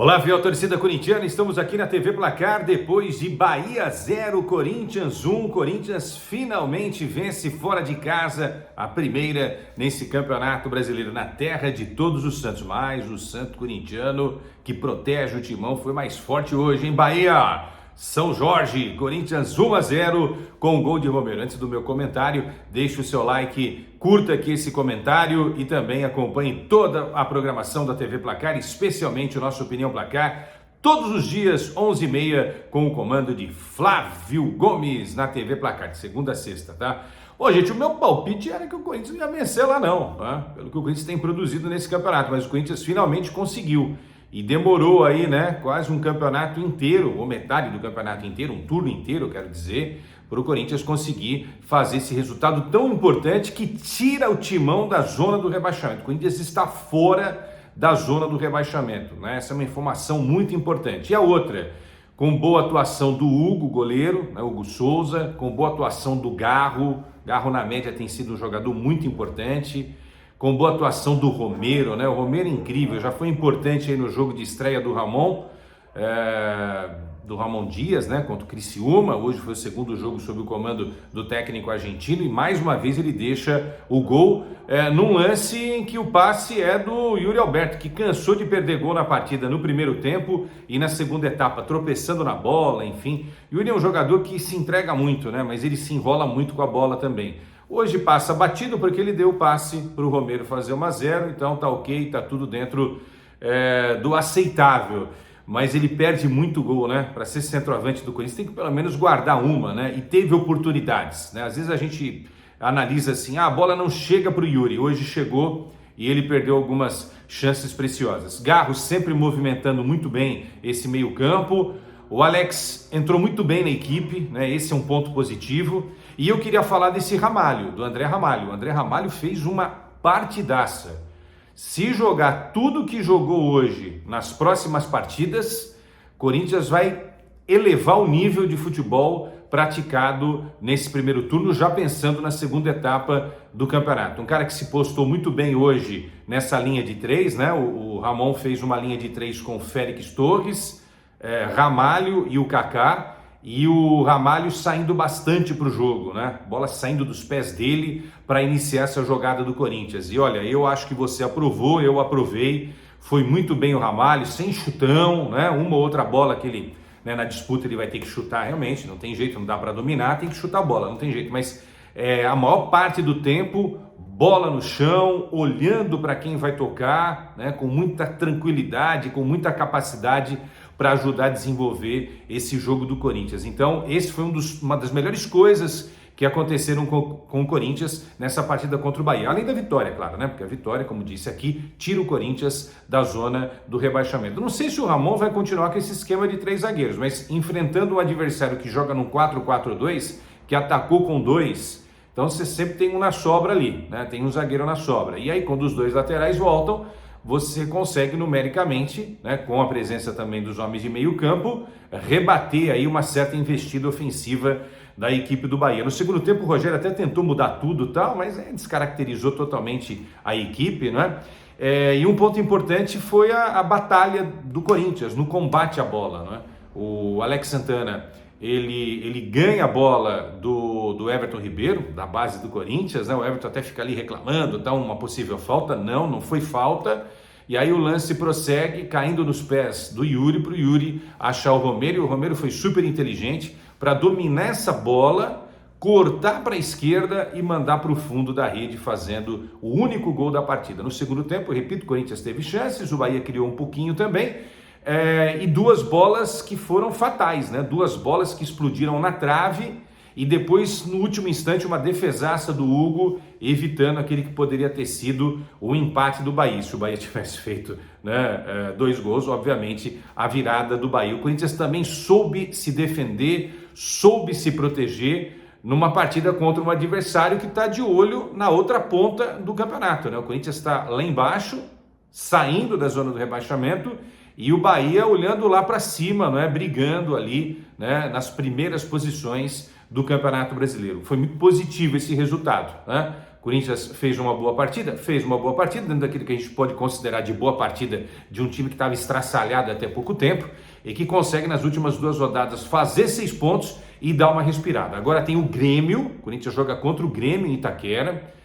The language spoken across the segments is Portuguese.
Olá, fiel torcida corintiana, estamos aqui na TV Placar depois de Bahia 0, Corinthians 1. Corinthians finalmente vence fora de casa a primeira nesse campeonato brasileiro, na terra de todos os santos. Mas o santo corintiano que protege o timão foi mais forte hoje, em Bahia. São Jorge, Corinthians 1-0 com o gol de Romero. Antes do meu comentário, deixe o seu like, curta aqui esse comentário e também acompanhe toda a programação da TV Placar, especialmente o nosso Opinião Placar, todos os dias, 11h30, com o comando de Flávio Gomes na TV Placar, de segunda a sexta, tá? Ô, gente, o meu palpite era que o Corinthians não ia vencer lá não, tá? Pelo que o Corinthians tem produzido nesse campeonato, mas o Corinthians finalmente conseguiu. E demorou aí, né, quase um campeonato inteiro, ou metade do campeonato inteiro, um turno inteiro, quero dizer, para o Corinthians conseguir fazer esse resultado tão importante que tira o timão da zona do rebaixamento. O Corinthians está fora da zona do rebaixamento, né? Essa é uma informação muito importante. E a outra, com boa atuação do Hugo, goleiro, né, Hugo Souza, com boa atuação do Garro na média tem sido um jogador muito importante, com boa atuação do Romero, né? O Romero é incrível, já foi importante aí no jogo de estreia do Ramon Dias, né? Contra o Criciúma. Hoje foi o segundo jogo sob o comando do técnico argentino e mais uma vez ele deixa o gol num lance em que o passe é do Yuri Alberto, que cansou de perder gol na partida no primeiro tempo e na segunda etapa, tropeçando na bola, enfim. Yuri é um jogador que se entrega muito, né? Mas ele se enrola muito com a bola também. Hoje passa batido porque ele deu o passe para o Romero fazer 1-0, então tá ok, tá tudo dentro do aceitável. Mas ele perde muito gol, né? Para ser centroavante do Corinthians tem que pelo menos guardar uma, né? E teve oportunidades, né? Às vezes a gente analisa assim, a bola não chega para o Yuri, hoje chegou e ele perdeu algumas chances preciosas. Garro sempre movimentando muito bem esse meio campo. O Alex entrou muito bem na equipe, né? Esse é um ponto positivo. E eu queria falar desse Ramalho, do André Ramalho. O André Ramalho fez uma partidaça. Se jogar tudo que jogou hoje nas próximas partidas, Corinthians vai elevar o nível de futebol praticado nesse primeiro turno, já pensando na segunda etapa do campeonato. Um cara que se postou muito bem hoje nessa linha de três, né? O Ramon fez uma linha de três com o Félix Torres, Ramalho e o Kaká, e o Ramalho saindo bastante para o jogo, né? Bola saindo dos pés dele para iniciar essa jogada do Corinthians. E olha, eu acho que você aprovou, eu aprovei, foi muito bem o Ramalho, sem chutão, né? Uma ou outra bola que ele, né, na disputa ele vai ter que chutar realmente, não tem jeito, não dá para dominar, tem que chutar a bola, não tem jeito, mas a maior parte do tempo, bola no chão, olhando para quem vai tocar, né, com muita tranquilidade, com muita capacidade para ajudar a desenvolver esse jogo do Corinthians. Então, esse foi uma das melhores coisas que aconteceram com o Corinthians nessa partida contra o Bahia. Além da vitória, claro, né? Porque a vitória, como disse aqui, tira o Corinthians da zona do rebaixamento. Não sei se o Ramon vai continuar com esse esquema de 3 zagueiros, mas enfrentando um adversário que joga no 4-4-2, que atacou com 2, então você sempre tem um na sobra ali, né? Tem um zagueiro na sobra. E aí, quando os 2 laterais voltam, você consegue numericamente, né, com a presença também dos homens de meio campo, rebater aí uma certa investida ofensiva da equipe do Bahia. No segundo tempo o Rogério até tentou mudar tudo e tal, mas descaracterizou totalmente a equipe, né? E um ponto importante foi a batalha do Corinthians no combate à bola, né? O Alex Santana, ele ganha a bola do Everton Ribeiro, da base do Corinthians, né? O Everton até fica ali reclamando, tá, uma possível falta, não foi falta, e aí o lance prossegue, caindo nos pés do Yuri, para o Yuri achar o Romero, e o Romero foi super inteligente para dominar essa bola, cortar para a esquerda e mandar para o fundo da rede, fazendo o único gol da partida. No segundo tempo, eu repito, o Corinthians teve chances, o Bahia criou um pouquinho também, e 2 bolas que foram fatais, né? 2 bolas que explodiram na trave e depois, no último instante, uma defesaça do Hugo, evitando aquele que poderia ter sido o empate do Bahia. Se o Bahia tivesse feito, né, 2 gols, obviamente, a virada do Bahia. O Corinthians também soube se defender, soube se proteger numa partida contra um adversário que está de olho na outra ponta do campeonato, né? O Corinthians está lá embaixo, saindo da zona do rebaixamento, e o Bahia olhando lá para cima, não é? Brigando ali, né, nas primeiras posições do Campeonato Brasileiro. Foi muito positivo esse resultado, né? O Corinthians fez uma boa partida dentro daquilo que a gente pode considerar de boa partida de um time que estava estraçalhado até pouco tempo e que consegue nas últimas 2 rodadas fazer 6 pontos e dar uma respirada. Agora tem o Grêmio, o Corinthians joga contra o Grêmio em Itaquera.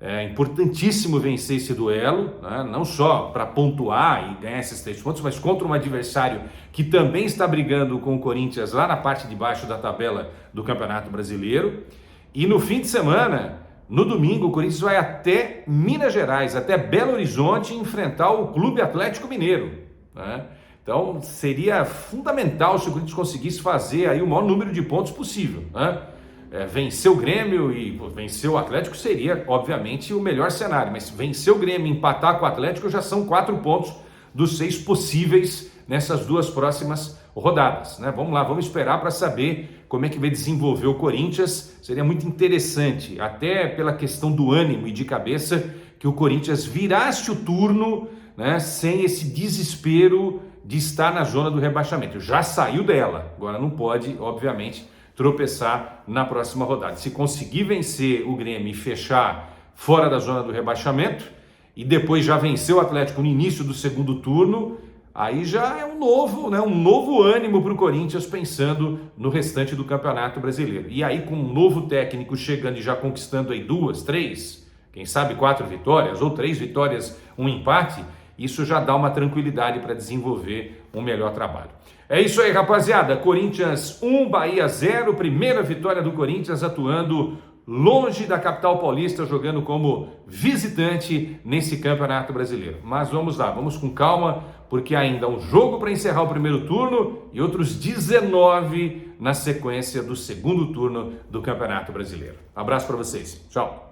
É importantíssimo vencer esse duelo, né? Não só para pontuar e ganhar esses 3 pontos, mas contra um adversário que também está brigando com o Corinthians lá na parte de baixo da tabela do Campeonato Brasileiro. E no fim de semana, no domingo, o Corinthians vai até Minas Gerais, até Belo Horizonte, enfrentar o Clube Atlético Mineiro, né? Então seria fundamental se o Corinthians conseguisse fazer aí o maior número de pontos possível, né? Vencer o Grêmio e vencer o Atlético seria, obviamente, o melhor cenário, mas vencer o Grêmio e empatar com o Atlético já são 4 pontos dos 6 possíveis nessas 2 próximas rodadas, né? Vamos lá, vamos esperar para saber como é que vai desenvolver o Corinthians. Seria muito interessante, até pela questão do ânimo e de cabeça, que o Corinthians virasse o turno, né, sem esse desespero de estar na zona do rebaixamento. Já saiu dela, agora não pode, obviamente, tropeçar na próxima rodada. Se conseguir vencer o Grêmio e fechar fora da zona do rebaixamento e depois já vencer o Atlético no início do segundo turno, aí já é um novo ânimo para o Corinthians pensando no restante do Campeonato Brasileiro. E aí com um novo técnico chegando e já conquistando aí 2, 3, quem sabe 4 vitórias ou 3 vitórias, um empate, isso já dá uma tranquilidade para desenvolver um melhor trabalho. É isso aí, rapaziada. Corinthians 1, Bahia 0. Primeira vitória do Corinthians atuando longe da capital paulista, jogando como visitante nesse Campeonato Brasileiro. Mas vamos lá, vamos com calma, porque ainda há um jogo para encerrar o primeiro turno e outros 19 na sequência do segundo turno do Campeonato Brasileiro. Abraço para vocês. Tchau.